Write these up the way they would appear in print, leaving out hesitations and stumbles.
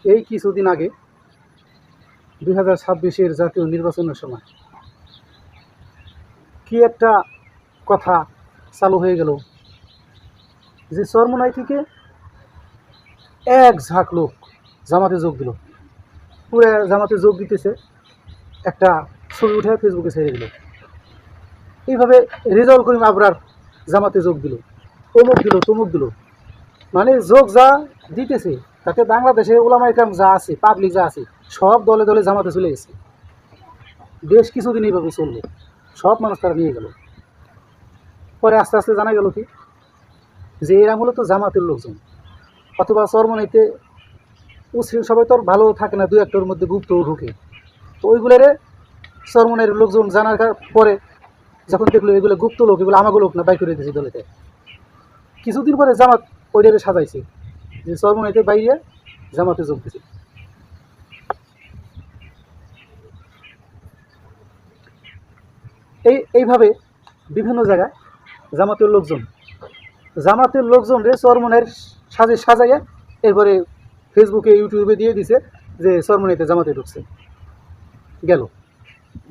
এই কিছুদিন আগে 2026-এর জাতীয় নির্বাচনের সময় কি একটা কথা চালু হয়ে গেল যে চরমোনাই থেকে এক ঝাঁক লোক জামাতে যোগ দিল। পুরো জামাতে যোগ দিতেছে, একটা ছবি উঠে ফেসবুকে ছেড়ে দিল। এইভাবে রেজাউল করিম আবরার জামাতে যোগ দিল, অমুক দিল তমুক দিল, মানে যোগ যা দিতেছে তাতে বাংলাদেশে ওলামা ইকরাম যা আছে, পাবলিক যা আছে, সব দলে দলে জামাতে চলে গেছে। বেশ কিছুদিন এইভাবে চললো, সব মানুষ তারা নিয়ে গেল। পরে আস্তে আস্তে জানা গেল কি যে এরা মূলত জামাতের লোকজন, অথবা চরমোনাইতে মুসলিম সবাই তো ভালো থাকে না, দুই একটার মধ্যে গুপ্ত ঢুকে, তো ওইগুলোরে চরমোনাইয়ের লোকজন জানার পরে যখন দেখলো এগুলো গুপ্ত লোক, এগুলো আমাকে লোক না, বাই করে দিয়েছে দলেতে। কিছুদিন পরে জামাত ওইটারে সাজাইছে যে চরমোনাইতে বাইরে জামাতে যোগ দিয়েছে। এইভাবে বিভিন্ন জায়গায় জামাতের লোকজন রে চরমোনাইয়ের সাজাইয়া এরপরে ফেসবুকে ইউটিউবে দিয়ে দিছে যে চরমোনাইতে জামাতে ঢুকছে। গেল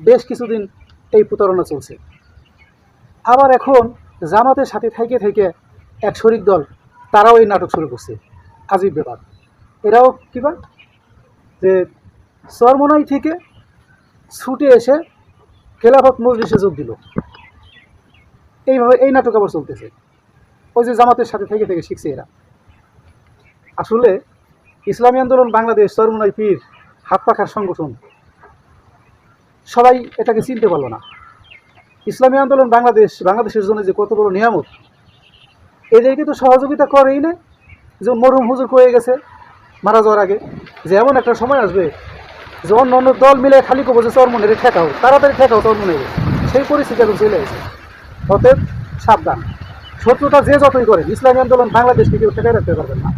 বেশ কিছুদিন এই প্রতারণা চলছে। আবার এখন জামাতের সাথে থেকে থেকে এক শরিক দল তারাও এই নাটক শুরু করছে। আজীব ব্যাপার। এরাও কিবা যে চরমোনাই থেকে ছুটে এসে খেলাফত মজলিসে যোগ দিল। এইভাবে এই নাটক আবার চলতেছে। ওই যে জামাতের সাথে থেকে থেকে শিখছে এরা। আসলে ইসলামী আন্দোলন বাংলাদেশ চরমোনাই পীর হাত পাখার সংগঠন, সবাই এটাকে চিনতে পারলো না। ইসলামী আন্দোলন বাংলাদেশের জন্য যে কত বড় নিয়ামত, এদেরকে তো সহযোগিতা করেই না। যে মরহুম হুজুর কয়ে গেছে মারা যাওয়ার আগে যে এমন একটা সময় আসবে যে অন্য অন্য দল মিলে খালি করবো যে চরমোনাইরে ঠেকাও, তাড়াতাড়ি ঠেকাও চরমোনাইরে, সেই পরিস্থিতি এখন চলে এসেছে। অতএব সাবধান, শত্রুতা যে যতই করেন ইসলামী আন্দোলন বাংলাদেশকে কেউ ঠেকাই রাখতে পারবেন না।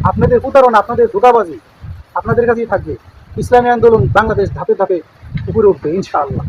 আপনাদের প্রতারণা, আপনাদের ধোঁকাবাজি আপনাদের কাছেই থাকবে। ইসলামী আন্দোলন বাংলাদেশ ধাপে ধাপে উপরে উঠবে ইনশাআল্লাহ।